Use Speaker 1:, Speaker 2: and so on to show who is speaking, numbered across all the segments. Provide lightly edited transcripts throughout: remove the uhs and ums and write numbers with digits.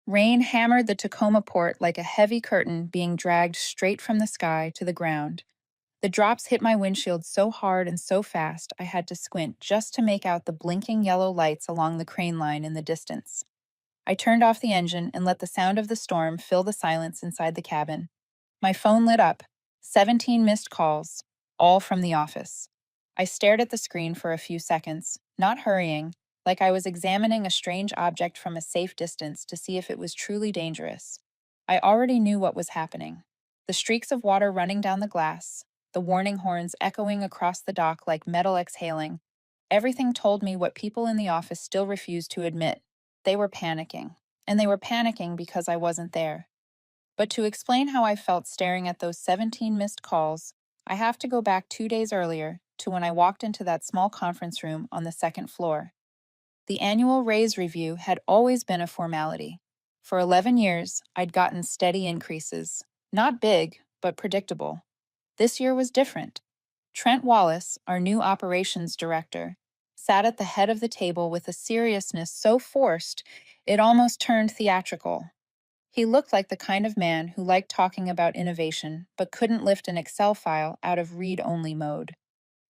Speaker 1: Rain hammered the Tacoma port like a heavy curtain being dragged straight from the sky to the ground. The drops hit my windshield so hard and so fast I had to squint just to make out the blinking yellow lights along the crane line in the distance. I turned off the engine and let the sound of the storm fill the silence inside the cabin. My phone lit up, 17 missed calls, all from the office. I stared at the screen for a few seconds, not hurrying, like I was examining a strange object from a safe distance to see if it was truly dangerous. I already knew what was happening. The streaks of water running down the glass, the warning horns echoing across the dock like metal exhaling. Everything told me what people in the office still refused to admit. They were panicking. And they were panicking because I wasn't there. But to explain how I felt staring at those 17 missed calls, I have to go back 2 days earlier to when I walked into that small conference room on the second floor. The annual raise review had always been a formality. For 11 years, I'd gotten steady increases. Not big, but predictable. This year was different. Trent Wallace, our new operations director, sat at the head of the table with a seriousness so forced it almost turned theatrical. He looked like the kind of man who liked talking about innovation but couldn't lift an Excel file out of read-only mode.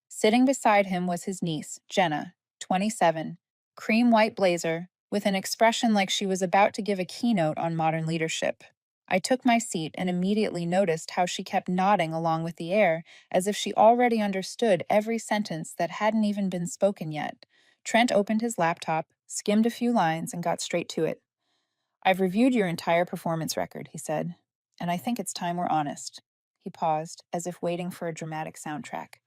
Speaker 1: Sitting beside him was his niece, Jenna, 27, cream white blazer, with an expression like she was about to give a keynote on modern leadership. I took my seat and immediately noticed how she kept nodding along with the air, as if she already understood every sentence that hadn't even been spoken yet. Trent opened his laptop, skimmed a few lines, and got straight to it. "I've reviewed your entire performance record," he said, "and I think it's time we're honest." He paused, as if waiting for a dramatic soundtrack.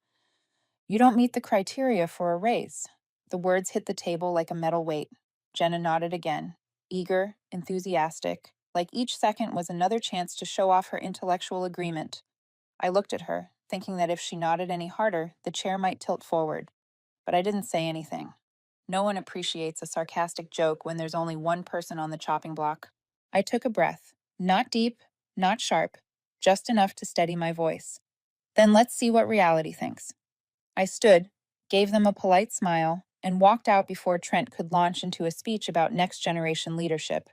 Speaker 1: "You don't meet the criteria for a raise." The words hit the table like a metal weight. Jenna nodded again, eager, enthusiastic, like each second was another chance to show off her intellectual agreement. I looked at her, thinking that if she nodded any harder, the chair might tilt forward. But I didn't say anything. No one appreciates a sarcastic joke when there's only one person on the chopping block. I took a breath, not deep, not sharp, just enough to steady my voice. "Then let's see what reality thinks." I stood, gave them a polite smile, and walked out before Trent could launch into a speech about next generation leadership.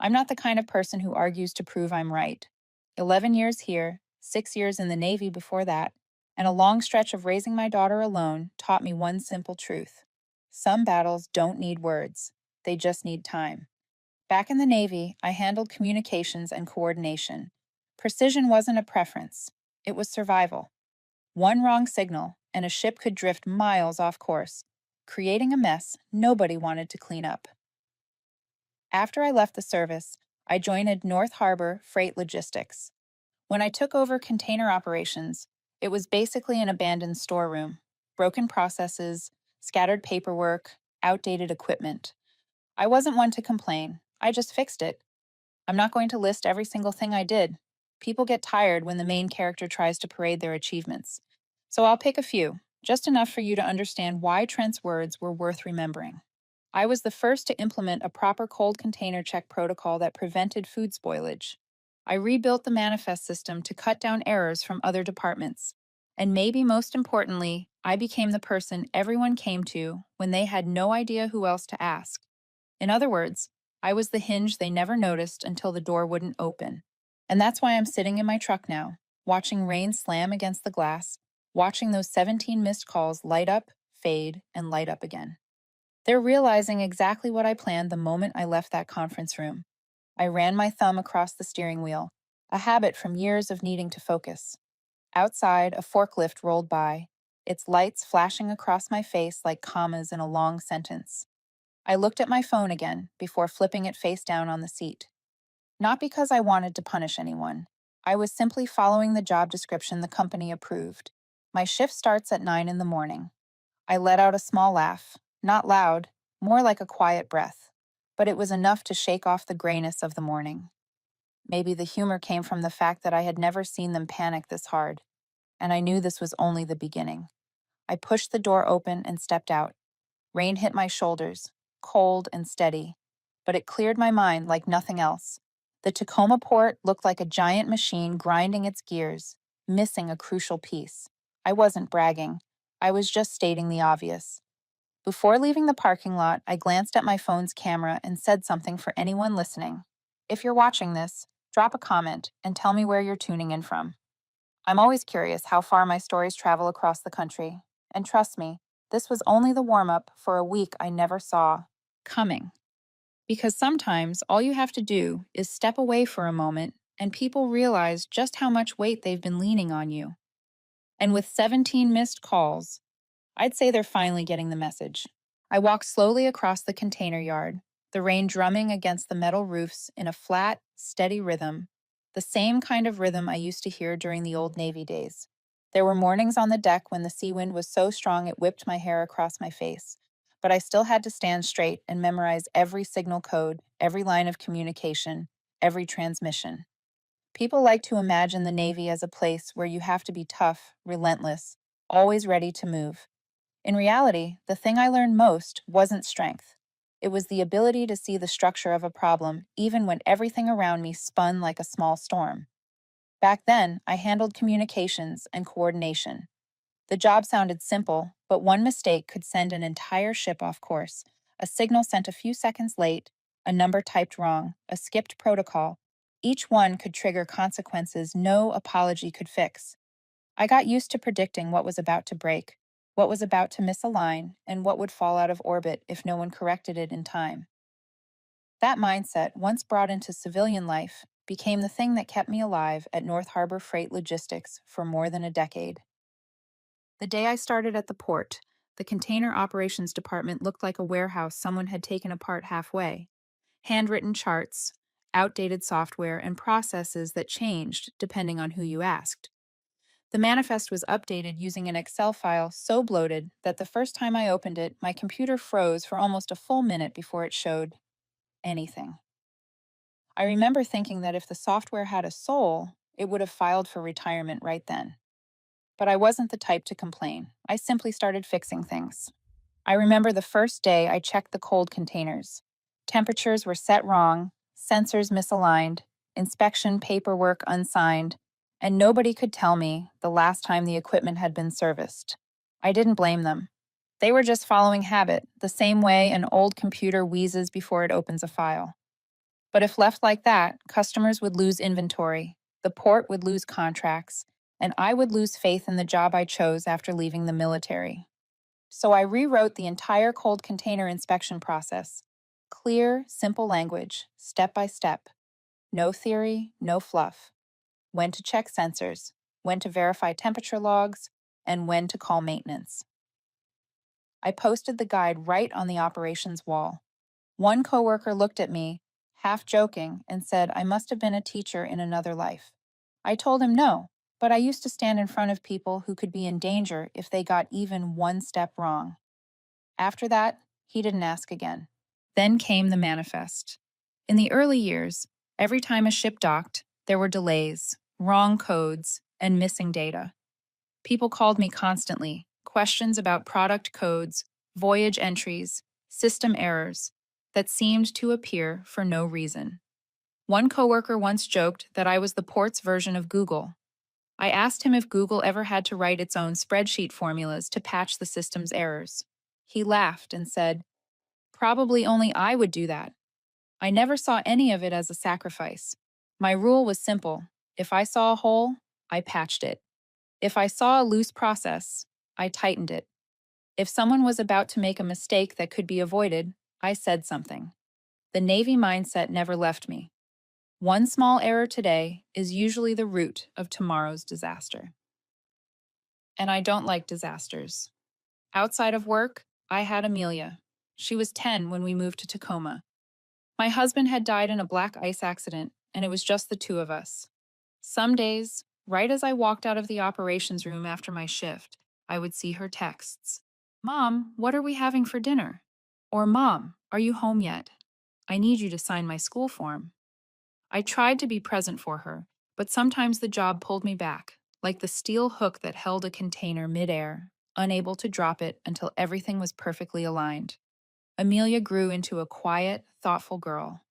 Speaker 1: I'm not the kind of person who argues to prove I'm right. 11 years here, 6 years in the Navy before that, and a long stretch of raising my daughter alone taught me one simple truth. Some battles don't need words, they just need time. Back in the Navy, I handled communications and coordination. Precision wasn't a preference, it was survival. One wrong signal, and a ship could drift miles off course, creating a mess nobody wanted to clean up. After I left the service, I joined North Harbor Freight Logistics. When I took over container operations, it was basically an abandoned storeroom, broken processes, scattered paperwork, outdated equipment. I wasn't one to complain, I just fixed it. I'm not going to list every single thing I did. People get tired when the main character tries to parade their achievements. So I'll pick a few, just enough for you to understand why Trent's words were worth remembering. I was the first to implement a proper cold container check protocol that prevented food spoilage. I rebuilt the manifest system to cut down errors from other departments. And maybe most importantly, I became the person everyone came to when they had no idea who else to ask. In other words, I was the hinge they never noticed until the door wouldn't open. And that's why I'm sitting in my truck now, watching rain slam against the glass, watching those 17 missed calls light up, fade, and light up again. They're realizing exactly what I planned the moment I left that conference room. I ran my thumb across the steering wheel, a habit from years of needing to focus. Outside, a forklift rolled by, its lights flashing across my face like commas in a long sentence. I looked at my phone again before flipping it face down on the seat. Not because I wanted to punish anyone. I was simply following the job description the company approved. My shift starts at 9 in the morning. I let out a small laugh, not loud, more like a quiet breath, but it was enough to shake off the grayness of the morning. Maybe the humor came from the fact that I had never seen them panic this hard, and I knew this was only the beginning. I pushed the door open and stepped out. Rain hit my shoulders, cold and steady, but it cleared my mind like nothing else. The Tacoma port looked like a giant machine grinding its gears, missing a crucial piece. I wasn't bragging. I was just stating the obvious. Before leaving the parking lot, I glanced at my phone's camera and said something for anyone listening. If you're watching this, drop a comment and tell me where you're tuning in from. I'm always curious how far my stories travel across the country. And trust me, this was only the warm up for a week I never saw coming. Because sometimes all you have to do is step away for a moment and people realize just how much weight they've been leaning on you. And with 17 missed calls, I'd say they're finally getting the message. I walked slowly across the container yard, the rain drumming against the metal roofs in a flat, steady rhythm, the same kind of rhythm I used to hear during the old Navy days. There were mornings on the deck when the sea wind was so strong it whipped my hair across my face, but I still had to stand straight and memorize every signal code, every line of communication, every transmission. People like to imagine the Navy as a place where you have to be tough, relentless, always ready to move. In reality, the thing I learned most wasn't strength. It was the ability to see the structure of a problem even when everything around me spun like a small storm. Back then, I handled communications and coordination. The job sounded simple, but one mistake could send an entire ship off course. A signal sent a few seconds late, a number typed wrong, a skipped protocol. Each one could trigger consequences no apology could fix. I got used to predicting what was about to break, what was about to misalign, and what would fall out of orbit if no one corrected it in time. That mindset, once brought into civilian life, became the thing that kept me alive at North Harbor Freight Logistics for more than a decade. The day I started at the port, the container operations department looked like a warehouse someone had taken apart halfway. Handwritten charts, outdated software, and processes that changed depending on who you asked. The manifest was updated using an Excel file so bloated that the first time I opened it, my computer froze for almost a full minute before it showed anything. I remember thinking that if the software had a soul, it would have filed for retirement right then. But I wasn't the type to complain. I simply started fixing things. I remember the first day I checked the cold containers. Temperatures were set wrong, sensors misaligned, inspection paperwork unsigned, and nobody could tell me the last time the equipment had been serviced. I didn't blame them. They were just following habit, the same way an old computer wheezes before it opens a file. But if left like that, customers would lose inventory, the port would lose contracts, and I would lose faith in the job I chose after leaving the military. So I rewrote the entire cold container inspection process. Clear, simple language, step by step. No theory, no fluff. When to check sensors, when to verify temperature logs, and when to call maintenance. I posted the guide right on the operations wall. One coworker looked at me, half joking, and said I must have been a teacher in another life. I told him no, but I used to stand in front of people who could be in danger if they got even one step wrong. After that, he didn't ask again. Then came the manifest. In the early years, every time a ship docked, there were delays, wrong codes, and missing data. People called me constantly, questions about product codes, voyage entries, system errors that seemed to appear for no reason. One coworker once joked that I was the port's version of Google. I asked him if Google ever had to write its own spreadsheet formulas to patch the system's errors. He laughed and said, "Probably only I would do that." I never saw any of it as a sacrifice. My rule was simple. If I saw a hole, I patched it. If I saw a loose process, I tightened it. If someone was about to make a mistake that could be avoided, I said something. The Navy mindset never left me. One small error today is usually the root of tomorrow's disaster. And I don't like disasters. Outside of work, I had Amelia. She was 10 when we moved to Tacoma. My husband had died in a black ice accident, and it was just the two of us. Some days, right as I walked out of the operations room after my shift, I would see her texts. "Mom, what are we having for dinner?" Or, "Mom, are you home yet? I need you to sign my school form." I tried to be present for her, but sometimes the job pulled me back, like the steel hook that held a container midair, unable to drop it until everything was perfectly aligned. Amelia grew into a quiet, thoughtful girl.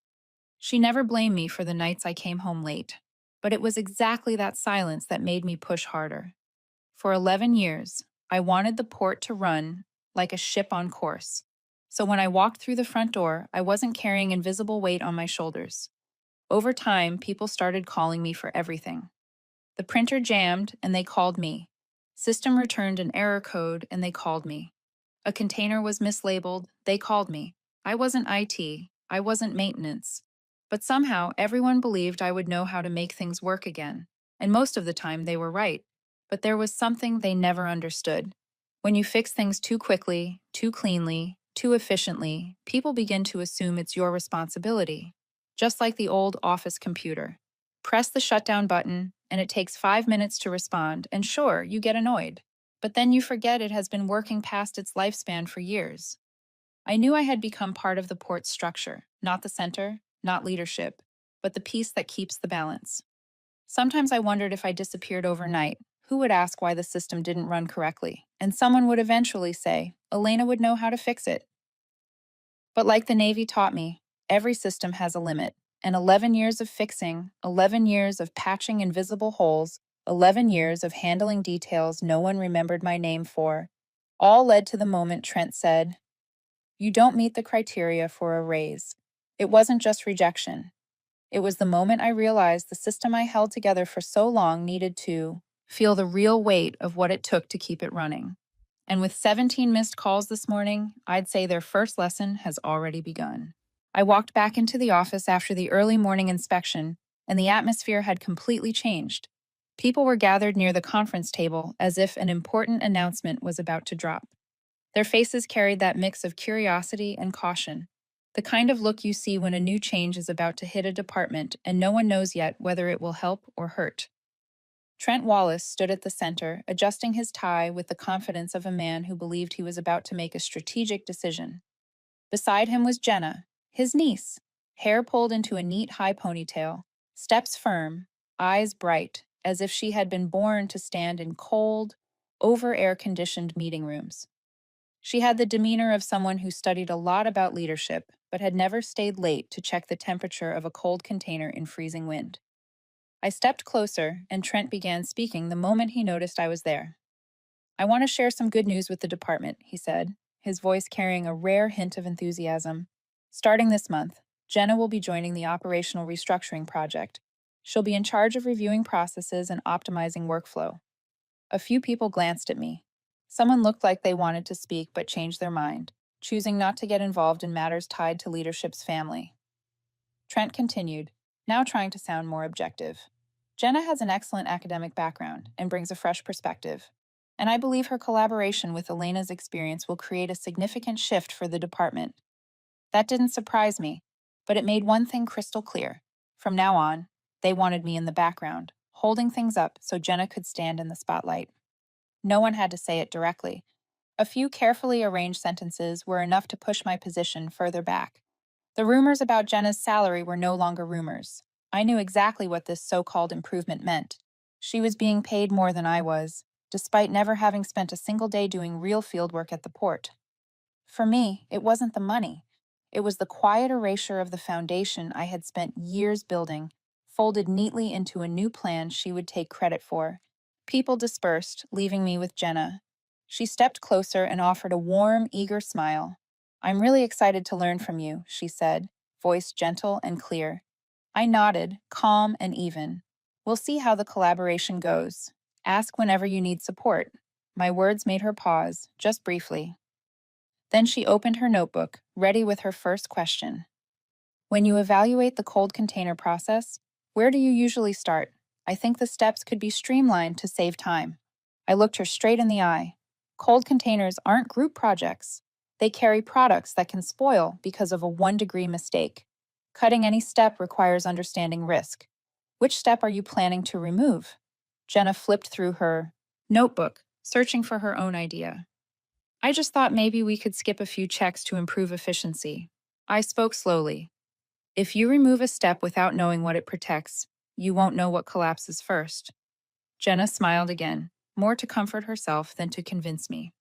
Speaker 1: She never blamed me for the nights I came home late, but it was exactly that silence that made me push harder. For 11 years, I wanted the port to run like a ship on course. So when I walked through the front door, I wasn't carrying invisible weight on my shoulders. Over time, people started calling me for everything. The printer jammed, and they called me. System returned an error code, and they called me. A container was mislabeled, they called me. I wasn't IT, I wasn't maintenance. But somehow, everyone believed I would know how to make things work again. And most of the time, they were right. But there was something they never understood. When you fix things too quickly, too cleanly, too efficiently, people begin to assume it's your responsibility. Just like the old office computer. Press the shutdown button, and it takes 5 minutes to respond, and sure, you get annoyed. But then you forget it has been working past its lifespan for years. I knew I had become part of the port's structure, not the center, not leadership, but the piece that keeps the balance. Sometimes I wondered if I disappeared overnight, who would ask why the system didn't run correctly? And someone would eventually say, Elena would know how to fix it. But like the Navy taught me, every system has a limit. And 11 years of fixing, 11 years of patching invisible holes, 11 years of handling details no one remembered my name for, all led to the moment Trent said, "You don't meet the criteria for a raise." It wasn't just rejection. It was the moment I realized the system I held together for so long needed to feel the real weight of what it took to keep it running. And with 17 missed calls this morning, I'd say their first lesson has already begun. I walked back into the office after the early morning inspection, and the atmosphere had completely changed. People were gathered near the conference table as if an important announcement was about to drop. Their faces carried that mix of curiosity and caution, the kind of look you see when a new change is about to hit a department and no one knows yet whether it will help or hurt. Trent Wallace stood at the center, adjusting his tie with the confidence of a man who believed he was about to make a strategic decision. Beside him was Jenna, his niece, hair pulled into a neat high ponytail, steps firm, eyes bright, as if she had been born to stand in cold, over-air conditioned meeting rooms. She had the demeanor of someone who studied a lot about leadership, but had never stayed late to check the temperature of a cold container in freezing wind. I stepped closer, and Trent began speaking the moment he noticed I was there. "I want to share some good news with the department," he said, his voice carrying a rare hint of enthusiasm. "Starting this month, Jenna will be joining the operational restructuring project. She'll be in charge of reviewing processes and optimizing workflow." A few people glanced at me. Someone looked like they wanted to speak but changed their mind, choosing not to get involved in matters tied to leadership's family. Trent continued, now trying to sound more objective. "Jenna has an excellent academic background and brings a fresh perspective, and I believe her collaboration with Elena's experience will create a significant shift for the department." That didn't surprise me, but it made one thing crystal clear. From now on, they wanted me in the background, holding things up so Jenna could stand in the spotlight. No one had to say it directly. A few carefully arranged sentences were enough to push my position further back. The rumors about Jenna's salary were no longer rumors. I knew exactly what this so-called improvement meant. She was being paid more than I was, despite never having spent a single day doing real fieldwork at the port. For me, it wasn't the money. It was the quiet erasure of the foundation I had spent years building, folded neatly into a new plan she would take credit for. People dispersed, leaving me with Jenna. She stepped closer and offered a warm, eager smile. "I'm really excited to learn from you," she said, voice gentle and clear. I nodded, calm and even. "We'll see how the collaboration goes. Ask whenever you need support." My words made her pause, just briefly. Then she opened her notebook, ready with her first question. "When you evaluate the cold container process, where do you usually start? I think the steps could be streamlined to save time." I looked her straight in the eye. Cold containers aren't group projects. They carry products that can spoil because of a 1-degree mistake. Cutting any step requires understanding risk. Which step are you planning to remove? Jenna flipped through her notebook, searching for her own idea. "I just thought maybe we could skip a few checks to improve efficiency." I spoke slowly. "If you remove a step without knowing what it protects, you won't know what collapses first." Jenna smiled again, more to comfort herself than to convince me.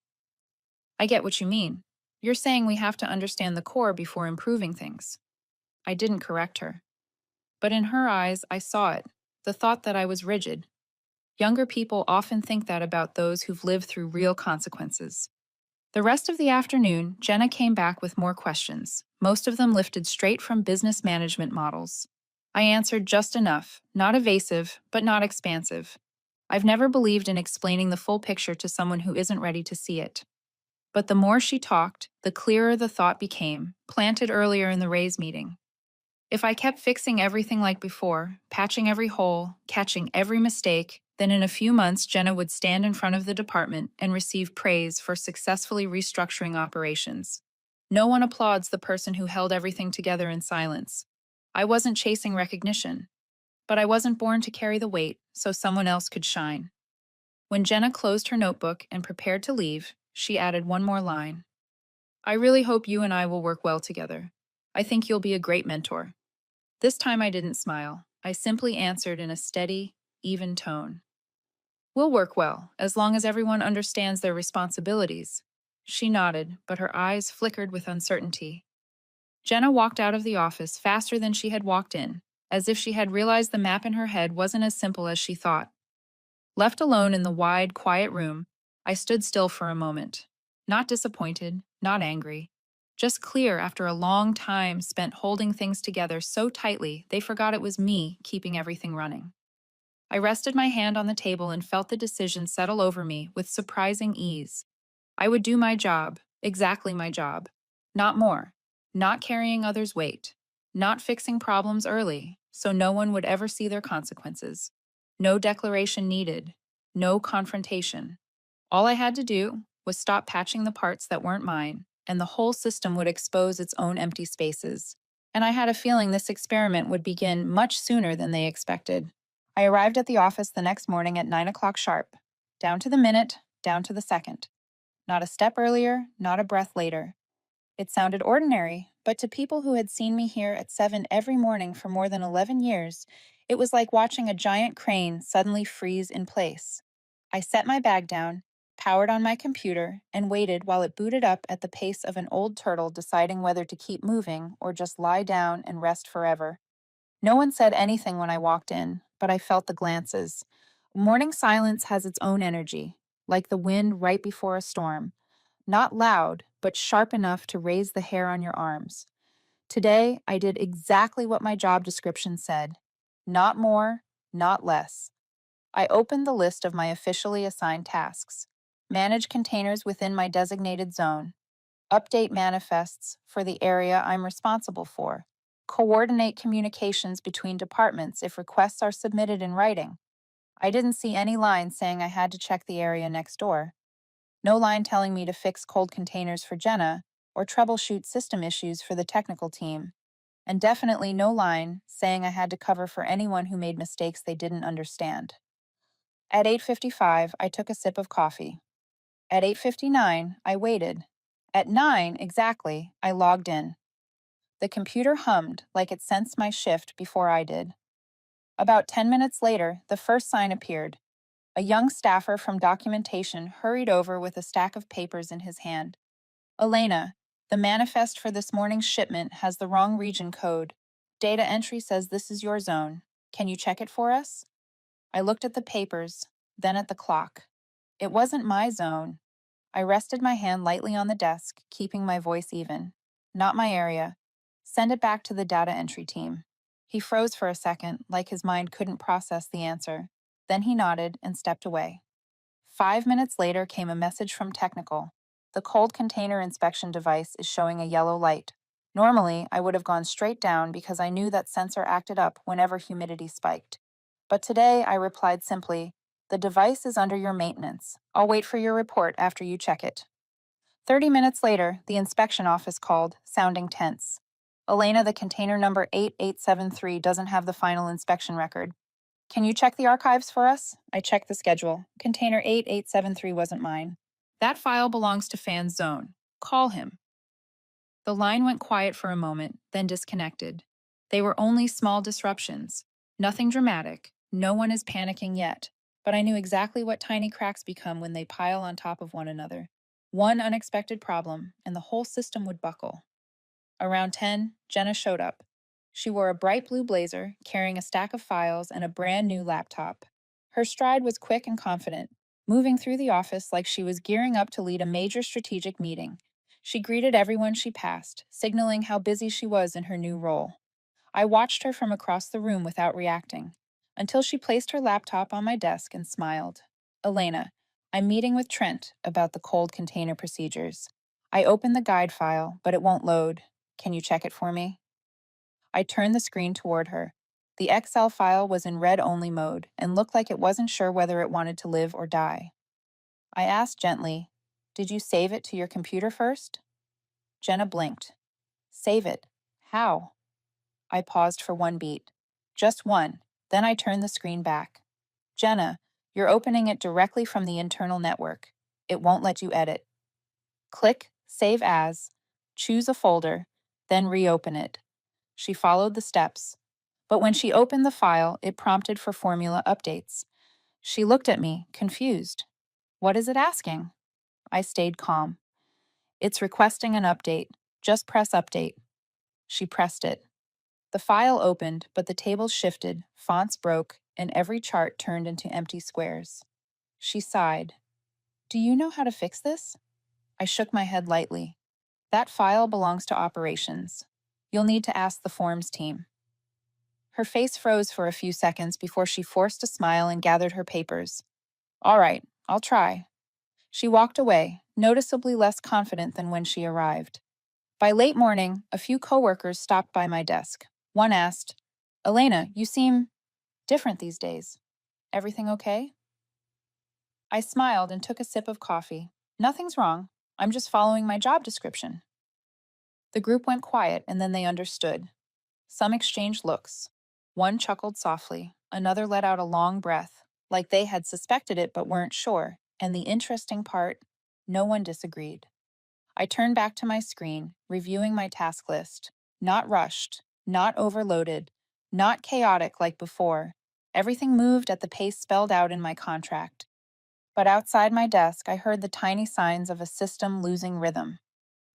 Speaker 1: "I get what you mean. You're saying we have to understand the core before improving things." I didn't correct her. But in her eyes, I saw it, the thought that I was rigid. Younger people often think that about those who've lived through real consequences. The rest of the afternoon, Jenna came back with more questions, most of them lifted straight from business management models. I answered just enough, not evasive, but not expansive. I've never believed in explaining the full picture to someone who isn't ready to see it. But the more she talked, the clearer the thought became, planted earlier in the Rays meeting. If I kept fixing everything like before, patching every hole, catching every mistake, then in a few months Jenna would stand in front of the department and receive praise for successfully restructuring operations. No one applauds the person who held everything together in silence. I wasn't chasing recognition, but I wasn't born to carry the weight so someone else could shine. When Jenna closed her notebook and prepared to leave, she added one more line. I really hope you and I will work well together. I think you'll be a great mentor. This time I didn't smile. I simply answered in a steady, even tone. We'll work well, as long as everyone understands their responsibilities. She nodded, but her eyes flickered with uncertainty. Jenna walked out of the office faster than she had walked in, as if she had realized the map in her head wasn't as simple as she thought. Left alone in the wide, quiet room, I stood still for a moment. Not disappointed, not angry. Just clear after a long time spent holding things together so tightly they forgot it was me keeping everything running. I rested my hand on the table and felt the decision settle over me with surprising ease. I would do my job, exactly my job. Not more. Not carrying others' weight. Not fixing problems early, so no one would ever see their consequences. No declaration needed. No confrontation. All I had to do was stop patching the parts that weren't mine, and the whole system would expose its own empty spaces. And I had a feeling this experiment would begin much sooner than they expected. I arrived at the office the next morning at 9 o'clock sharp. Down to the minute, down to the second. Not a step earlier, not a breath later. It sounded ordinary, but to people who had seen me here at 7 every morning for more than 11 years, it was like watching a giant crane suddenly freeze in place. I set my bag down, powered on my computer, and waited while it booted up at the pace of an old turtle deciding whether to keep moving or just lie down and rest forever. No one said anything when I walked in, but I felt the glances. Morning silence has its own energy, like the wind right before a storm. Not loud, but sharp enough to raise the hair on your arms. Today, I did exactly what my job description said. Not more, not less. I opened the list of my officially assigned tasks. Manage containers within my designated zone. Update manifests for the area I'm responsible for. Coordinate communications between departments if requests are submitted in writing. I didn't see any line saying I had to check the area next door. No line telling me to fix cold containers for Jenna or troubleshoot system issues for the technical team. And definitely no line saying I had to cover for anyone who made mistakes they didn't understand. At 8:55, I took a sip of coffee. At 8:59, I waited. At 9 exactly, I logged in. The computer hummed like it sensed my shift before I did. About 10 minutes later, the first sign appeared. A young staffer from documentation hurried over with a stack of papers in his hand. Elena, the manifest for this morning's shipment has the wrong region code. Data entry says this is your zone. Can you check it for us? I looked at the papers, then at the clock. It wasn't my zone. I rested my hand lightly on the desk, keeping my voice even. Not my area. Send it back to the data entry team. He froze for a second, like his mind couldn't process the answer. Then he nodded and stepped away. 5 minutes later came a message from technical. The cold container inspection device is showing a yellow light. Normally, I would have gone straight down because I knew that sensor acted up whenever humidity spiked. But today, I replied simply, the device is under your maintenance. I'll wait for your report after you check it. 30 minutes later, the inspection office called, sounding tense. Elena, the container number 8873 doesn't have the final inspection record. Can you check the archives for us? I checked the schedule. Container 8873 wasn't mine. That file belongs to Fan's Zone. Call him. The line went quiet for a moment, then disconnected. They were only small disruptions. Nothing dramatic. No one is panicking yet. But I knew exactly what tiny cracks become when they pile on top of one another. One unexpected problem, and the whole system would buckle. Around 10, Jenna showed up. She wore a bright blue blazer, carrying a stack of files and a brand new laptop. Her stride was quick and confident. moving through the office like she was gearing up to lead a major strategic meeting. She greeted everyone she passed, signaling how busy she was in her new role. I watched her from across the room without reacting, until she placed her laptop on my desk and smiled. Elena, I'm meeting with Trent about the cold container procedures. I opened the guide file, but it won't load. Can you check it for me? I turned the screen toward her. The Excel file was in read-only mode and looked like it wasn't sure whether it wanted to live or die. I asked gently, Did you save it to your computer first? Jenna blinked. Save it? How? I paused for one beat. Just one. Then I turned the screen back. Jenna, you're opening it directly from the internal network. It won't let you edit. Click Save As, choose a folder, then reopen it. She followed the steps. But when she opened the file, it prompted for formula updates. She looked at me, confused. What is it asking? I stayed calm. It's requesting an update. Just press update. She pressed it. The file opened, but the tables shifted, fonts broke, and every chart turned into empty squares. She sighed. Do you know how to fix this? I shook my head lightly. That file belongs to operations. You'll need to ask the forms team. Her face froze for a few seconds before she forced a smile and gathered her papers. All right, I'll try. She walked away, noticeably less confident than when she arrived. By late morning, a few coworkers stopped by my desk. One asked, Elena, you seem different these days. Everything okay? I smiled and took a sip of coffee. Nothing's wrong. I'm just following my job description. The group went quiet and then they understood. Some exchanged looks. One chuckled softly, another let out a long breath, like they had suspected it but weren't sure. And the interesting part, no one disagreed. I turned back to my screen, reviewing my task list. Not rushed, not overloaded, not chaotic like before. Everything moved at the pace spelled out in my contract. But outside my desk, I heard the tiny signs of a system losing rhythm.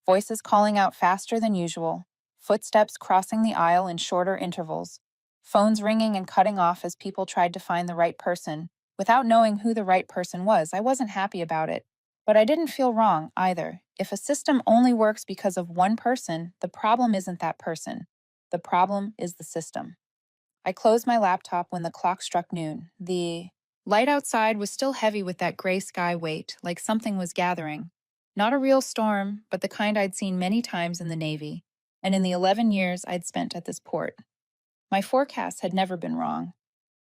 Speaker 1: Voices calling out faster than usual, footsteps crossing the aisle in shorter intervals, phones ringing and cutting off as people tried to find the right person. Without knowing who the right person was, I wasn't happy about it. But I didn't feel wrong either. If a system only works because of one person, the problem isn't that person. The problem is the system. I closed my laptop when the clock struck noon. The light outside was still heavy with that gray sky weight, like something was gathering. Not a real storm, but the kind I'd seen many times in the Navy, and in the 11 years I'd spent at this port. My forecast had never been wrong,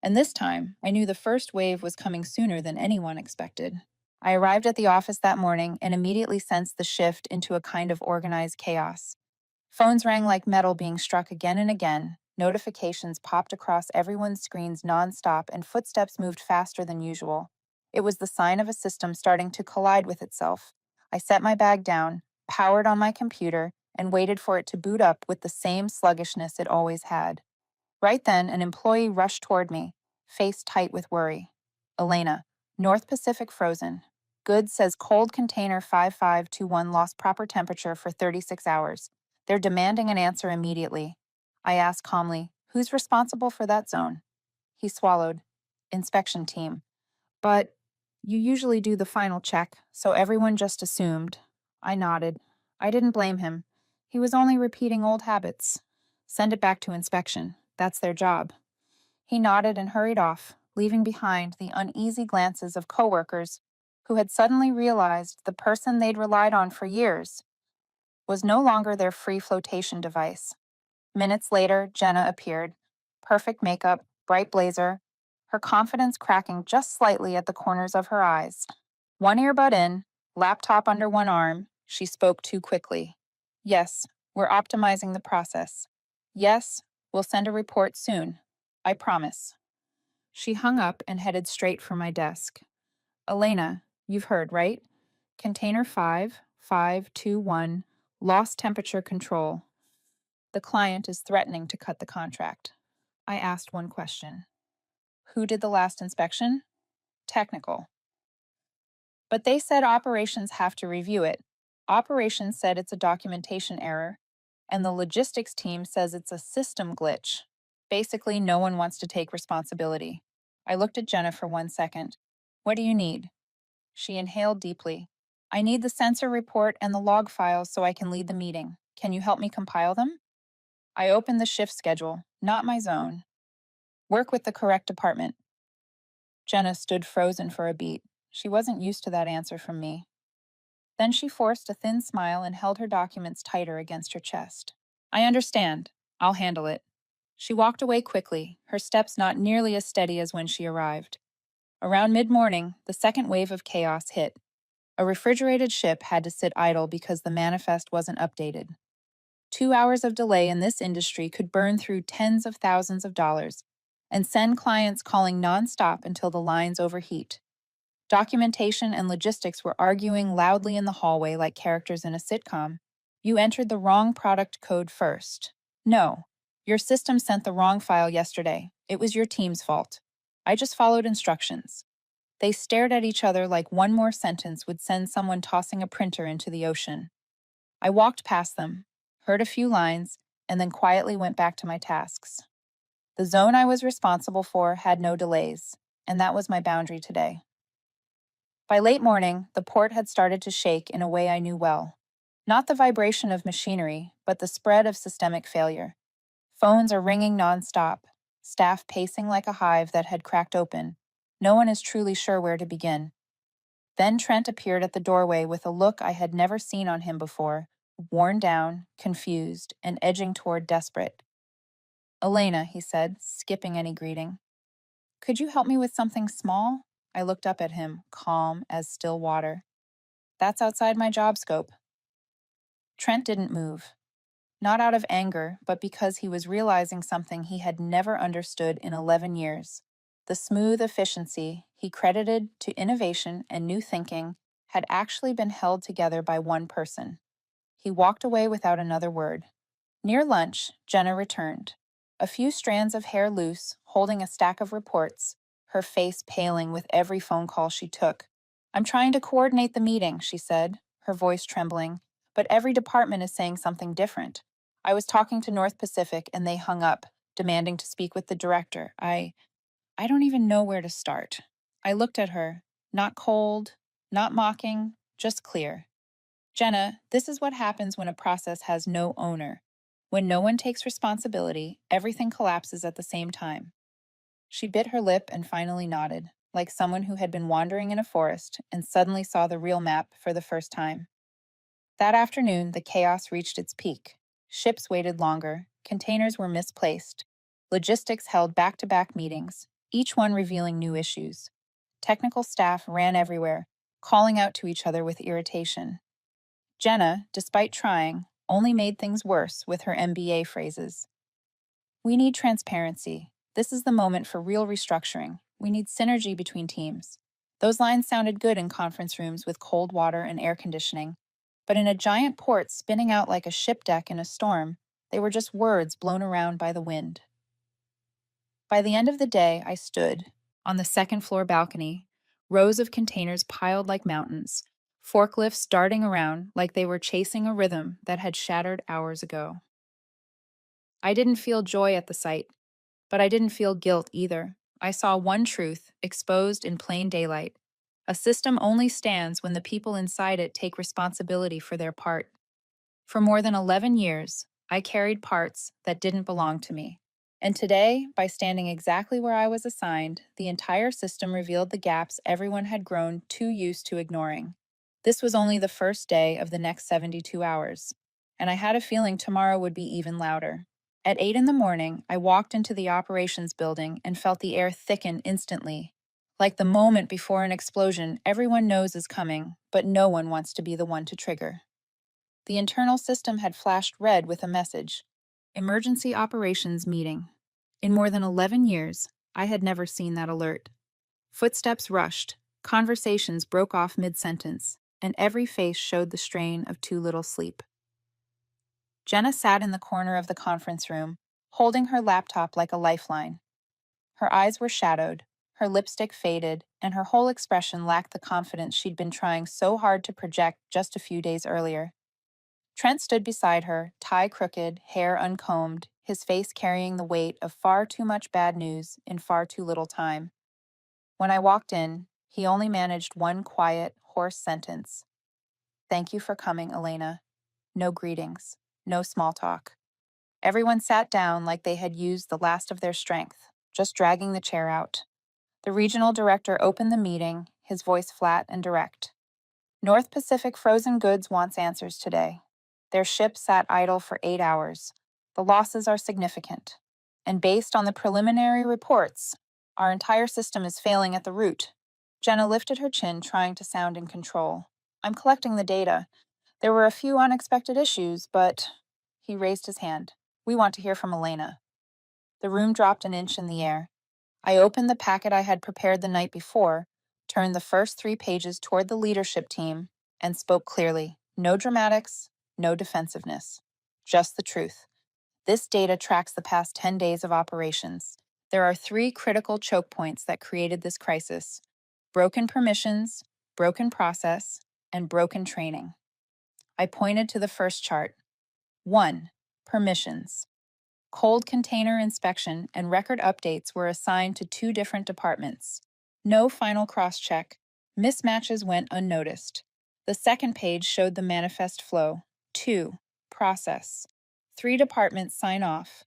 Speaker 1: and this time I knew the first wave was coming sooner than anyone expected. I arrived at the office that morning and immediately sensed the shift into a kind of organized chaos. Phones rang like metal being struck again and again. Notifications popped across everyone's screens nonstop, and footsteps moved faster than usual. It was the sign of a system starting to collide with itself. I set my bag down, powered on my computer, and waited for it to boot up with the same sluggishness it always had. Right then, an employee rushed toward me, face tight with worry. Elena, North Pacific frozen. Goods says cold container 5521 lost proper temperature for 36 hours. They're demanding an answer immediately. I asked calmly, who's responsible for that zone? He swallowed. Inspection team. But you usually do the final check, so everyone just assumed. I nodded. I didn't blame him. He was only repeating old habits. Send it back to inspection. That's their job. He nodded and hurried off, leaving behind the uneasy glances of coworkers who had suddenly realized the person they'd relied on for years was no longer their free flotation device. Minutes later, Jenna appeared. Perfect makeup, bright blazer, her confidence cracking just slightly at the corners of her eyes. One earbud in, laptop under one arm, she spoke too quickly. Yes, we're optimizing the process. Yes, we'll send a report soon. I promise. She hung up and headed straight for my desk. Elena, you've heard, right? Container 5521, lost temperature control. The client is threatening to cut the contract. I asked one question. Who did the last inspection? Technical. But they said operations have to review it. Operations said it's a documentation error, and the logistics team says it's a system glitch. Basically, no one wants to take responsibility. I looked at Jenna for 1 second. What do you need? She inhaled deeply. I need the sensor report and the log files so I can lead the meeting. Can you help me compile them? I opened the shift schedule, not my zone. Work with the correct department. Jenna stood frozen for a beat. She wasn't used to that answer from me. Then she forced a thin smile and held her documents tighter against her chest. I understand. I'll handle it. She walked away quickly, her steps not nearly as steady as when she arrived. Around mid-morning, the second wave of chaos hit. A refrigerated ship had to sit idle because the manifest wasn't updated. 2 hours of delay in this industry could burn through tens of thousands of dollars and send clients calling nonstop until the lines overheat. Documentation and logistics were arguing loudly in the hallway like characters in a sitcom. You entered the wrong product code first. No, your system sent the wrong file yesterday. It was your team's fault. I just followed instructions. They stared at each other like one more sentence would send someone tossing a printer into the ocean. I walked past them, heard a few lines, and then quietly went back to my tasks. The zone I was responsible for had no delays, and that was my boundary today. By late morning, the port had started to shake in a way I knew well. Not the vibration of machinery, but the spread of systemic failure. Phones are ringing nonstop, staff pacing like a hive that had cracked open. No one is truly sure where to begin. Then Trent appeared at the doorway with a look I had never seen on him before, worn down, confused, and edging toward desperate. Elena, he said, skipping any greeting. Could you help me with something small? I looked up at him, calm as still water. That's outside my job scope. Trent didn't move. Not out of anger, but because he was realizing something he had never understood in 11 years. The smooth efficiency he credited to innovation and new thinking had actually been held together by one person. He walked away without another word. Near lunch, Jenna returned. A few strands of hair loose, holding a stack of reports, her face paling with every phone call she took. I'm trying to coordinate the meeting, she said, her voice trembling, but every department is saying something different. I was talking to North Pacific and they hung up, demanding to speak with the director. I don't even know where to start. I looked at her, not cold, not mocking, just clear. Jenna, this is what happens when a process has no owner. When no one takes responsibility, everything collapses at the same time. She bit her lip and finally nodded, like someone who had been wandering in a forest and suddenly saw the real map for the first time. That afternoon, the chaos reached its peak. Ships waited longer, containers were misplaced, logistics held back-to-back meetings, each one revealing new issues. Technical staff ran everywhere, calling out to each other with irritation. Jenna, despite trying, only made things worse with her MBA phrases. We need transparency. This is the moment for real restructuring. We need synergy between teams. Those lines sounded good in conference rooms with cold water and air conditioning, but in a giant port spinning out like a ship deck in a storm, they were just words blown around by the wind. By the end of the day, I stood on the second floor balcony, rows of containers piled like mountains, forklifts darting around like they were chasing a rhythm that had shattered hours ago. I didn't feel joy at the sight, but I didn't feel guilt either. I saw one truth exposed in plain daylight. A system only stands when the people inside it take responsibility for their part. For more than 11 years, I carried parts that didn't belong to me. And today, by standing exactly where I was assigned, the entire system revealed the gaps everyone had grown too used to ignoring. This was only the first day of the next 72 hours, and I had a feeling tomorrow would be even louder. At 8 in the morning, I walked into the operations building and felt the air thicken instantly. Like the moment before an explosion everyone knows is coming, but no one wants to be the one to trigger. The internal system had flashed red with a message: Emergency Operations Meeting. In more than 11 years, I had never seen that alert. Footsteps rushed, conversations broke off mid-sentence, and every face showed the strain of too little sleep. Jenna sat in the corner of the conference room, holding her laptop like a lifeline. Her eyes were shadowed, her lipstick faded, and her whole expression lacked the confidence she'd been trying so hard to project just a few days earlier. Trent stood beside her, tie crooked, hair uncombed, his face carrying the weight of far too much bad news in far too little time. When I walked in, He only managed one quiet, hoarse sentence. "Thank you for coming, Elena." No greetings, no small talk. Everyone sat down like they had used the last of their strength, just dragging the chair out. The regional director opened the meeting, his voice flat and direct. "North Pacific Frozen Goods wants answers today. Their ship sat idle for 8 hours. The losses are significant. And based on the preliminary reports, our entire system is failing at the root." Jenna lifted her chin, trying to sound in control. "I'm collecting the data. There were a few unexpected issues, but—" He raised his hand. "We want to hear from Elena." The room dropped an inch in the air. I opened the packet I had prepared the night before, turned the first 3 pages toward the leadership team, and spoke clearly. No dramatics, no defensiveness. Just the truth. This data tracks the past 10 days of operations. There are 3 critical choke points that created this crisis: broken permissions, broken process, and broken training. I pointed to the first chart. 1. Permissions. Cold container inspection and record updates were assigned to 2 different departments. No final cross-check. Mismatches went unnoticed. The second page showed the manifest flow. 2. Process. 3 departments sign off,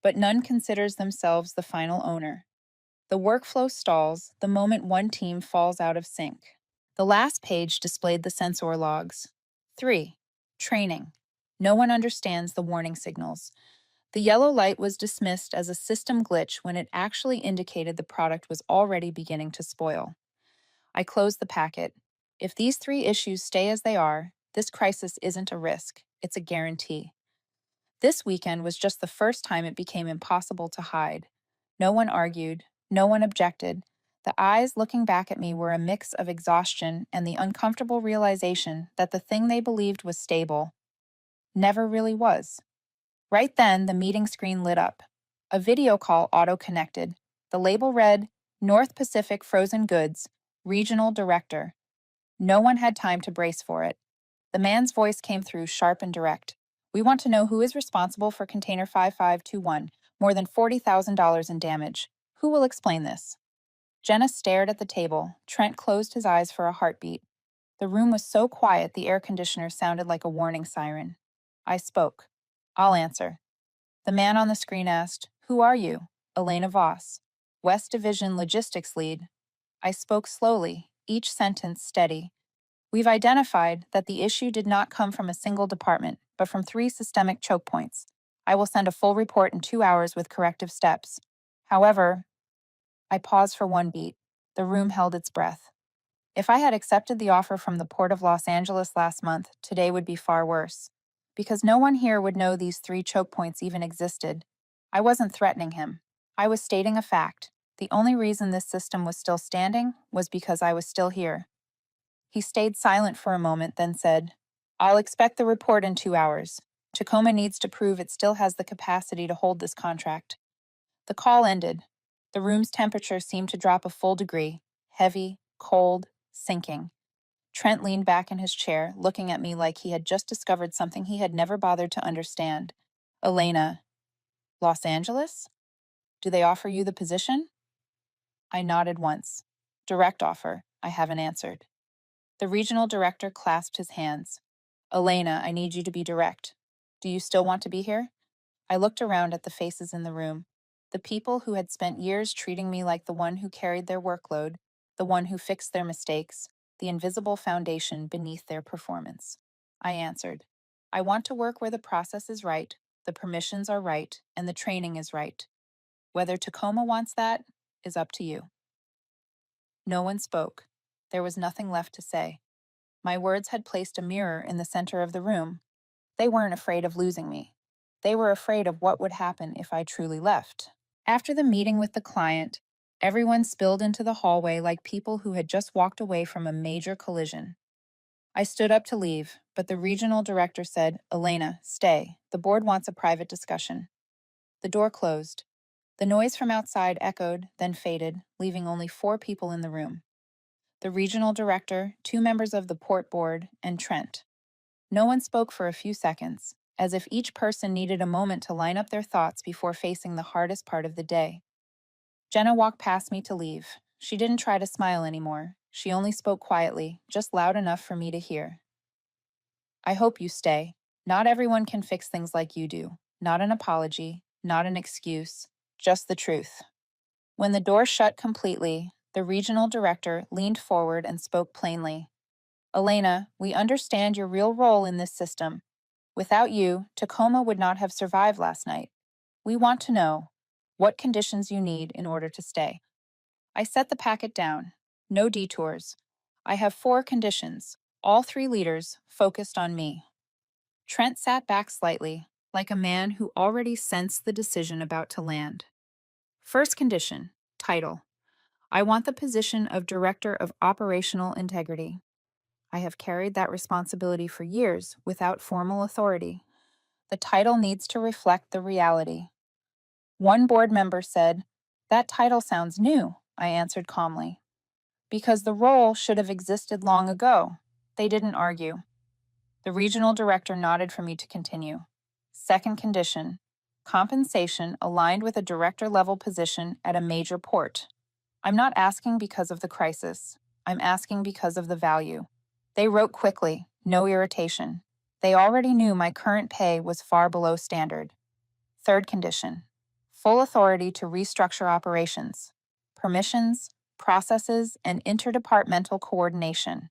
Speaker 1: but none considers themselves the final owner. The workflow stalls the moment one team falls out of sync. The last page displayed the sensor logs. 3. Training. No one understands the warning signals. The yellow light was dismissed as a system glitch when it actually indicated the product was already beginning to spoil. I closed the packet. If these 3 issues stay as they are, this crisis isn't a risk, it's a guarantee. This weekend was just the first time it became impossible to hide. No one argued, no one objected. The eyes looking back at me were a mix of exhaustion and the uncomfortable realization that the thing they believed was stable never really was. Right then, the meeting screen lit up. A video call auto-connected. The label read, "North Pacific Frozen Goods, Regional Director." No one had time to brace for it. The man's voice came through sharp and direct. "We want to know who is responsible for container 5521, more than $40,000 in damage. Who will explain this?" Jenna stared at the table. Trent closed his eyes for a heartbeat. The room was so quiet the air conditioner sounded like a warning siren. I spoke. "I'll answer." The man on the screen asked, "Who are you?" "Elena Voss, West Division Logistics Lead." I spoke slowly, each sentence steady. "We've identified that the issue did not come from a single department, but from 3 systemic choke points. I will send a full report in 2 hours with corrective steps. However—" I paused for one beat. The room held its breath. If I had accepted the offer from the Port of Los Angeles last month, today would be far worse. Because no one here would know these 3 choke points even existed. I wasn't threatening him. I was stating a fact. The only reason this system was still standing was because I was still here. He stayed silent for a moment, then said, "I'll expect the report in 2 hours. Tacoma needs to prove it still has the capacity to hold this contract." The call ended. The room's temperature seemed to drop a full degree, heavy, cold, sinking. Trent leaned back in his chair, looking at me like he had just discovered something he had never bothered to understand. "Elena, Los Angeles? Do they offer you the position?" I nodded once. "Direct offer," I haven't answered. The regional director clasped his hands. "Elena, I need you to be direct. Do you still want to be here?" I looked around at the faces in the room. The people who had spent years treating me like the one who carried their workload, the one who fixed their mistakes, the invisible foundation beneath their performance. I answered, "I want to work where the process is right, the permissions are right, and the training is right. Whether Tacoma wants that is up to you." No one spoke. There was nothing left to say. My words had placed a mirror in the center of the room. They weren't afraid of losing me. They were afraid of what would happen if I truly left. After the meeting with the client, everyone spilled into the hallway like people who had just walked away from a major collision. I stood up to leave, but the regional director said, "Elena, stay. The board wants a private discussion." The door closed. The noise from outside echoed, then faded, leaving only 4 people in the room. The regional director, 2 members of the port board, and Trent. No one spoke for a few seconds, as if each person needed a moment to line up their thoughts before facing the hardest part of the day. Jenna walked past me to leave. She didn't try to smile anymore. She only spoke quietly, just loud enough for me to hear. I hope you stay. Not everyone can fix things like you do. Not an apology, not an excuse, just the truth. When the door shut completely, the regional director leaned forward and spoke plainly. Elena, we understand your real role in this system. Without you, Tacoma would not have survived last night. We want to know what conditions you need in order to stay. I set the packet down. No detours. I have 4 conditions, all 3 leaders focused on me. Trent sat back slightly, like a man who already sensed the decision about to land. First condition, title. I want the position of Director of Operational Integrity. I have carried that responsibility for years without formal authority. The title needs to reflect the reality. One board member said, "That title sounds new," I answered calmly. Because the role should have existed long ago. They didn't argue. The regional director nodded for me to continue. Second condition, compensation aligned with a director level position at a major port. I'm not asking because of the crisis. I'm asking because of the value. They wrote quickly, no irritation. They already knew my current pay was far below standard. Third condition, full authority to restructure operations, permissions, processes, and interdepartmental coordination.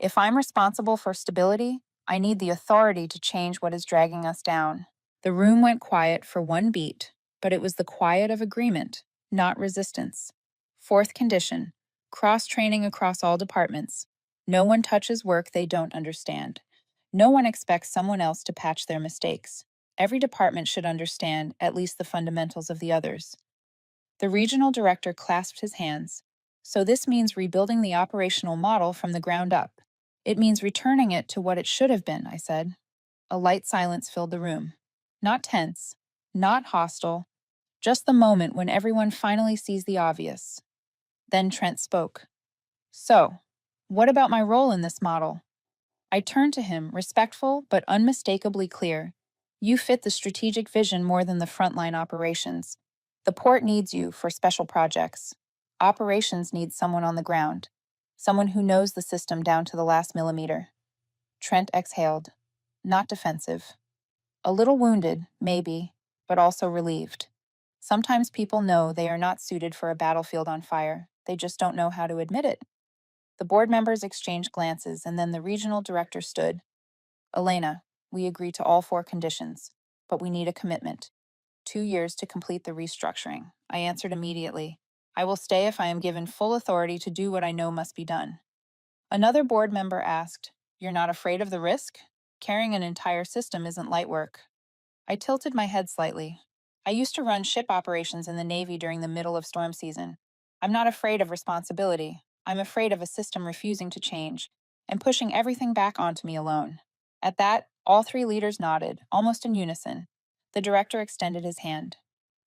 Speaker 1: If I'm responsible for stability, I need the authority to change what is dragging us down. The room went quiet for one beat, but it was the quiet of agreement, not resistance. Fourth condition, cross-training across all departments. No one touches work they don't understand. No one expects someone else to patch their mistakes. Every department should understand at least the fundamentals of the others. The regional director clasped his hands. So this means rebuilding the operational model from the ground up. It means returning it to what it should have been, I said. A light silence filled the room. Not tense, not hostile, just the moment when everyone finally sees the obvious. Then Trent spoke. So, what about my role in this model? I turned to him, respectful but unmistakably clear. You fit the strategic vision more than the frontline operations. The port needs you for special projects. Operations needs someone on the ground, someone who knows the system down to the last millimeter. Trent exhaled. Not defensive. A little wounded, maybe, but also relieved. Sometimes people know they are not suited for a battlefield on fire. They just don't know how to admit it. The board members exchanged glances, and then the regional director stood. Elena, we agree to all 4 conditions, but we need a commitment. 2 years to complete the restructuring. I answered immediately. I will stay if I am given full authority to do what I know must be done. Another board member asked, You're not afraid of the risk? Carrying an entire system isn't light work. I tilted my head slightly. I used to run ship operations in the Navy during the middle of storm season. I'm not afraid of responsibility. I'm afraid of a system refusing to change and pushing everything back onto me alone. At that, all 3 leaders nodded, almost in unison. The director extended his hand.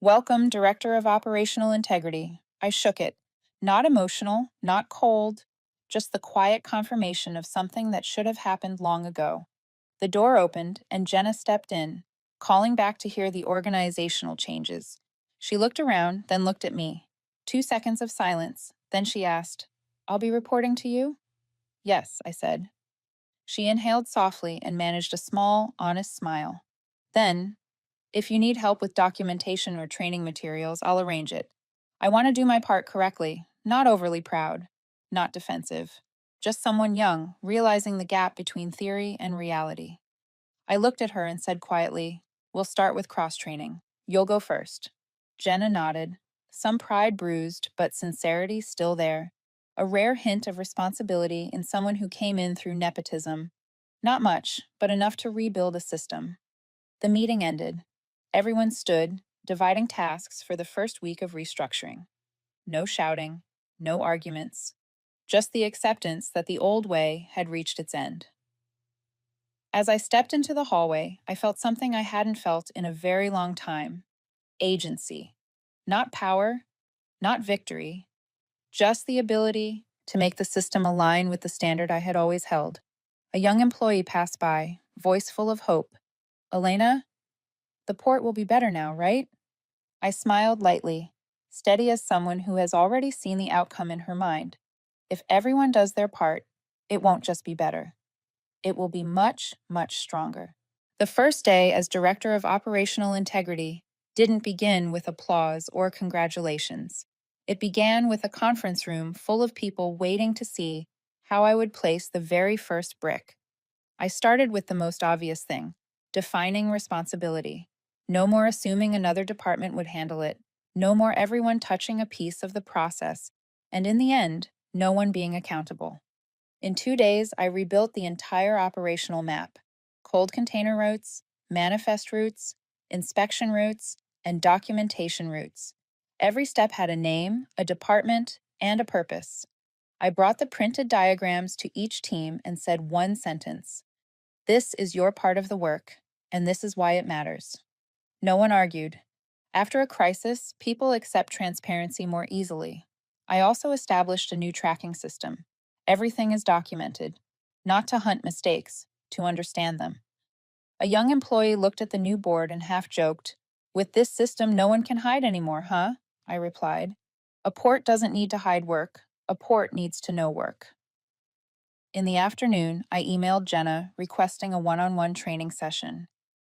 Speaker 1: Welcome, Director of Operational Integrity. I shook it. Not emotional, not cold, just the quiet confirmation of something that should have happened long ago. The door opened, and Jenna stepped in, calling back to hear the organizational changes. She looked around, then looked at me. 2 seconds of silence. Then she asked, I'll be reporting to you? Yes, I said. She inhaled softly and managed a small, honest smile. Then, if you need help with documentation or training materials, I'll arrange it. I want to do my part correctly, not overly proud, not defensive. Just someone young, realizing the gap between theory and reality. I looked at her and said quietly, We'll start with cross-training. You'll go first. Jenna nodded, some pride bruised, but sincerity still there. A rare hint of responsibility in someone who came in through nepotism. Not much, but enough to rebuild a system. The meeting ended. Everyone stood, dividing tasks for the first week of restructuring. No shouting, no arguments, just the acceptance that the old way had reached its end. As I stepped into the hallway, I felt something I hadn't felt in a very long time. Agency. Not power, not victory, just the ability to make the system align with the standard I had always held. A young employee passed by, voice full of hope. Elena, the port will be better now, right? I smiled lightly, steady as someone who has already seen the outcome in her mind. If everyone does their part, it won't just be better. It will be much, much stronger. The first day as Director of Operational Integrity didn't begin with applause or congratulations. It began with a conference room full of people waiting to see how I would place the very first brick. I started with the most obvious thing: defining responsibility. No more assuming another department would handle it, no more everyone touching a piece of the process, and in the end, no one being accountable. In 2 days, I rebuilt the entire operational map: cold container routes, manifest routes, inspection routes, and documentation routes. Every step had a name, a department, and a purpose. I brought the printed diagrams to each team and said one sentence: "This is your part of the work, and this is why it matters." No one argued. After a crisis, people accept transparency more easily. I also established a new tracking system. Everything is documented, not to hunt mistakes, to understand them. A young employee looked at the new board and half joked, "With this system, no one can hide anymore, huh?" I replied, "A port doesn't need to hide work. A port needs to know work." In the afternoon, I emailed Jenna requesting a one-on-one training session.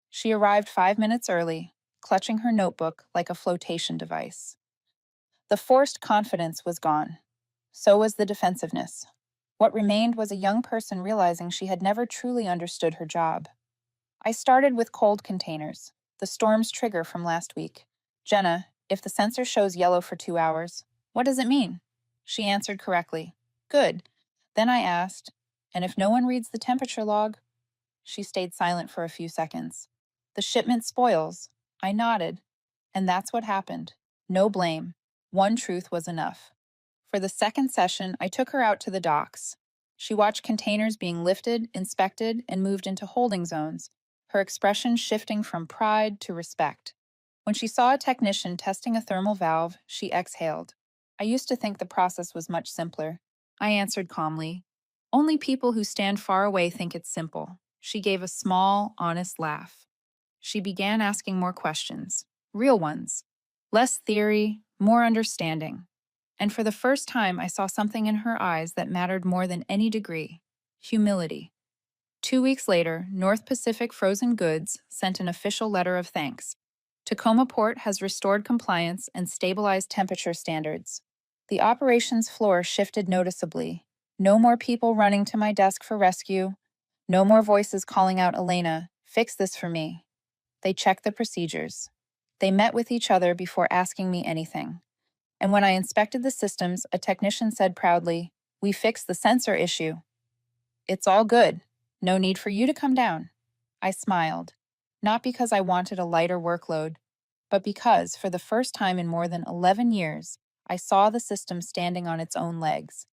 Speaker 1: She arrived 5 minutes early, clutching her notebook like a flotation device. The forced confidence was gone. So was the defensiveness. What remained was a young person realizing she had never truly understood her job. I started with cold containers, the storm's trigger from last week. "Jenna, if the sensor shows yellow for 2 hours, what does it mean?" She answered correctly. "Good." Then I asked, "And if no one reads the temperature log?" She stayed silent for a few seconds. "The shipment spoils." I nodded. And that's what happened. No blame. One truth was enough. For the second session, I took her out to the docks. She watched containers being lifted, inspected, and moved into holding zones, her expression shifting from pride to respect. When she saw a technician testing a thermal valve, she exhaled. "I used to think the process was much simpler." I answered calmly, "Only people who stand far away think it's simple." She gave a small, honest laugh. She began asking more questions, real ones. Less theory, more understanding. And for the first time, I saw something in her eyes that mattered more than any degree: humility. 2 weeks later, North Pacific Frozen Goods sent an official letter of thanks. Tacoma Port has restored compliance and stabilized temperature standards. The operations floor shifted noticeably. No more people running to my desk for rescue. No more voices calling out, "Elena, fix this for me." They checked the procedures. They met with each other before asking me anything. And when I inspected the systems, a technician said proudly, "We fixed the sensor issue. It's all good. No need for you to come down." I smiled, not because I wanted a lighter workload, but because, for the first time in more than 11 years, I saw the system standing on its own legs.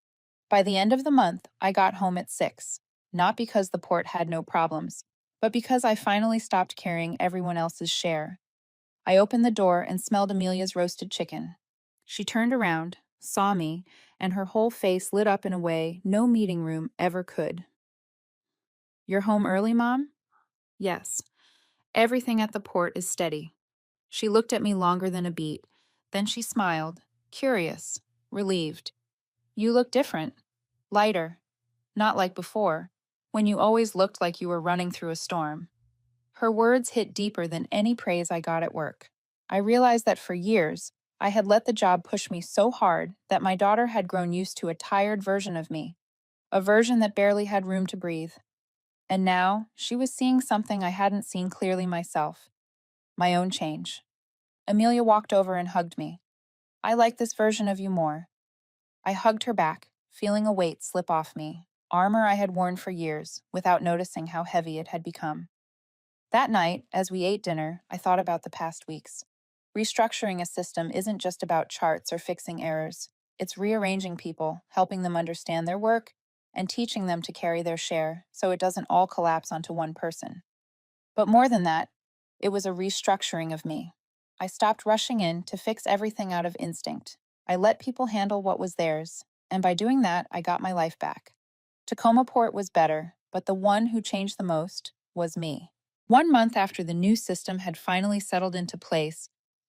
Speaker 1: By the end of the month, I got home at 6, not because the port had no problems, but because I finally stopped carrying everyone else's share. I opened the door and smelled Amelia's roasted chicken. She turned around, saw me, and her whole face lit up in a way no meeting room ever could. "You're home early, Mom?" "Yes. Everything at the port is steady." She looked at me longer than a beat. Then she smiled, curious, relieved. "You look different. Lighter. Not like before, when you always looked like you were running through a storm." Her words hit deeper than any praise I got at work. I realized that for years, I had let the job push me so hard that my daughter had grown used to a tired version of me, a version that barely had room to breathe. And now, she was seeing something I hadn't seen clearly myself: my own change. Amelia walked over and hugged me. "I like this version of you more." I hugged her back, feeling a weight slip off me, armor I had worn for years, without noticing how heavy it had become. That night, as we ate dinner, I thought about the past weeks. Restructuring a system isn't just about charts or fixing errors. It's rearranging people, helping them understand their work, and teaching them to carry their share so it doesn't all collapse onto one person. But more than that, it was a restructuring of me. I stopped rushing in to fix everything out of instinct. I let people handle what was theirs, and by doing that, I got my life back. Tacoma Port was better, but the one who changed the most was me. 1 month after the new system had finally settled into place,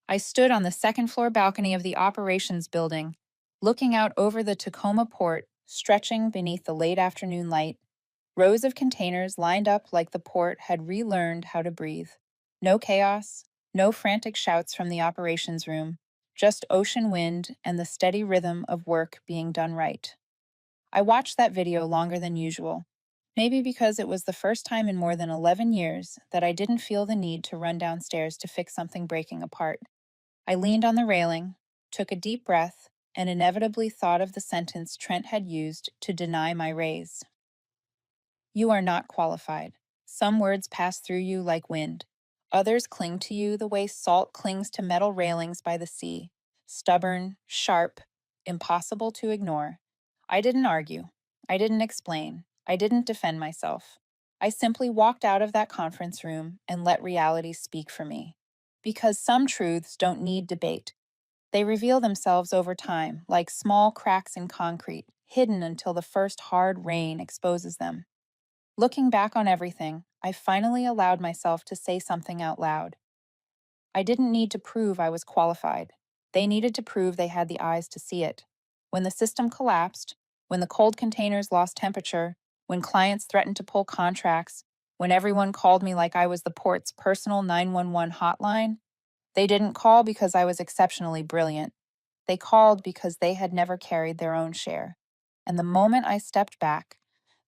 Speaker 1: I stood on the second-floor balcony of the operations building, looking out over the Tacoma Port stretching beneath the late afternoon light. Rows of containers lined up like the port had relearned how to breathe. No chaos, no frantic shouts from the operations room, just ocean wind and the steady rhythm of work being done right. I watched that video longer than usual, maybe because it was the first time in more than 11 years that I didn't feel the need to run downstairs to fix something breaking apart. I leaned on the railing, took a deep breath, and inevitably thought of the sentence Trent had used to deny my raise. You are not qualified. Some words pass through you like wind. Others cling to you the way salt clings to metal railings by the sea. Stubborn, sharp, impossible to ignore. I didn't argue. I didn't explain. I didn't defend myself. I simply walked out of that conference room and let reality speak for me. Because some truths don't need debate. They reveal themselves over time, like small cracks in concrete, hidden until the first hard rain exposes them. Looking back on everything, I finally allowed myself to say something out loud. I didn't need to prove I was qualified. They needed to prove they had the eyes to see it. When the system collapsed, when the cold containers lost temperature, when clients threatened to pull contracts, when everyone called me like I was the port's personal 911 hotline, they didn't call because I was exceptionally brilliant. They called because they had never carried their own share. And the moment I stepped back,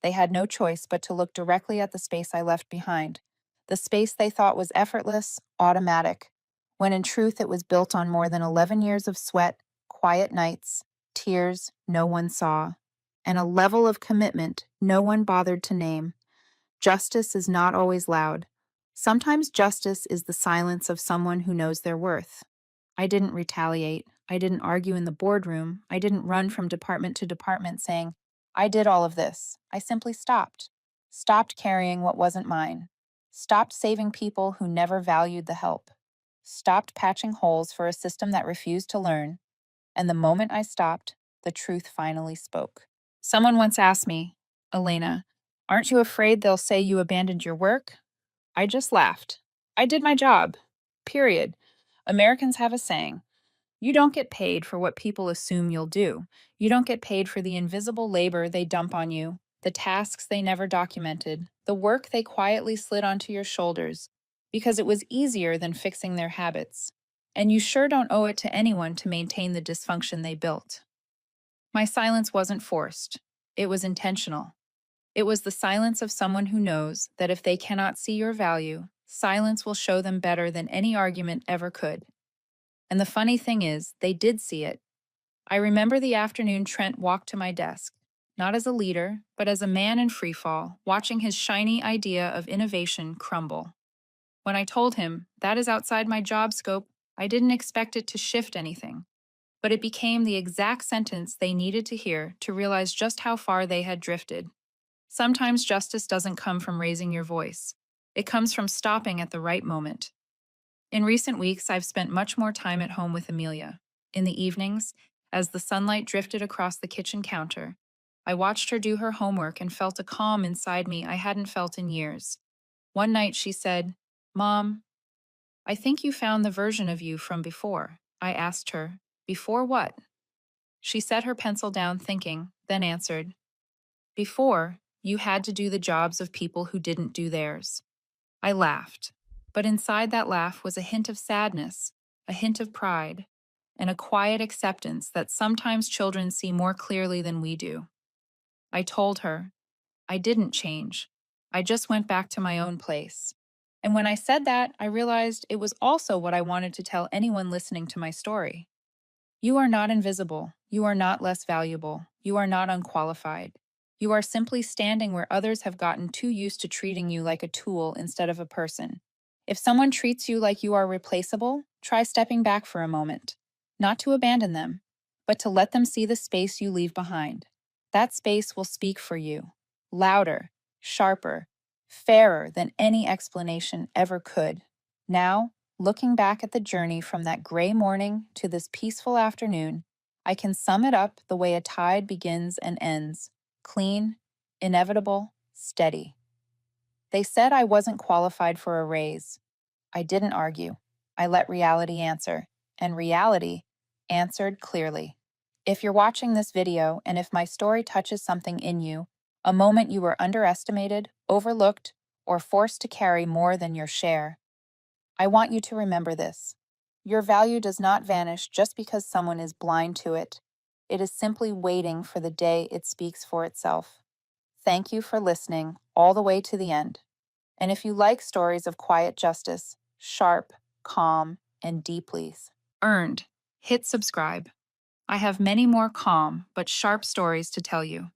Speaker 1: they had no choice but to look directly at the space I left behind, the space they thought was effortless, automatic, when in truth it was built on more than 11 years of sweat, quiet nights, tears no one saw, and a level of commitment no one bothered to name. Justice is not always loud. Sometimes justice is the silence of someone who knows their worth. I didn't retaliate. I didn't argue in the boardroom. I didn't run from department to department saying, I did all of this. I simply stopped. Stopped carrying what wasn't mine. Stopped saving people who never valued the help. Stopped patching holes for a system that refused to learn. And the moment I stopped, the truth finally spoke. Someone once asked me, Elena, aren't you afraid they'll say you abandoned your work? I just laughed. I did my job. Period. Americans have a saying: you don't get paid for what people assume you'll do. You don't get paid for the invisible labor they dump on you, the tasks they never documented, the work they quietly slid onto your shoulders, because it was easier than fixing their habits. And you sure don't owe it to anyone to maintain the dysfunction they built. My silence wasn't forced. It was intentional. It was the silence of someone who knows that if they cannot see your value, silence will show them better than any argument ever could. And the funny thing is, they did see it. I remember the afternoon Trent walked to my desk, not as a leader, but as a man in freefall, watching his shiny idea of innovation crumble. When I told him, that is outside my job scope, I didn't expect it to shift anything. But it became the exact sentence they needed to hear to realize just how far they had drifted. Sometimes justice doesn't come from raising your voice. It comes from stopping at the right moment. In recent weeks, I've spent much more time at home with Amelia. In the evenings, as the sunlight drifted across the kitchen counter, I watched her do her homework and felt a calm inside me I hadn't felt in years. One night she said, Mom, I think you found the version of you from before. I asked her, Before what? She set her pencil down thinking, then answered, Before, you had to do the jobs of people who didn't do theirs. I laughed, but inside that laugh was a hint of sadness, a hint of pride, and a quiet acceptance that sometimes children see more clearly than we do. I told her, I didn't change. I just went back to my own place. And when I said that, I realized it was also what I wanted to tell anyone listening to my story. You are not invisible. You are not less valuable. You are not unqualified. You are simply standing where others have gotten too used to treating you like a tool instead of a person. If someone treats you like you are replaceable, try stepping back for a moment. Not to abandon them, but to let them see the space you leave behind. That space will speak for you. Louder, sharper, fairer than any explanation ever could. Now, looking back at the journey from that gray morning to this peaceful afternoon, I can sum it up the way a tide begins and ends: clean, inevitable, steady. They said I wasn't qualified for a raise. I didn't argue. I let reality answer, and reality answered clearly. If you're watching this video and if my story touches something in you, a moment you were underestimated, overlooked, or forced to carry more than your share, I want you to remember this. Your value does not vanish just because someone is blind to it. It is simply waiting for the day it speaks for itself. Thank you for listening all the way to the end. And if you like stories of quiet justice, sharp, calm, and deeply earned, hit subscribe. I have many more calm but sharp stories to tell you.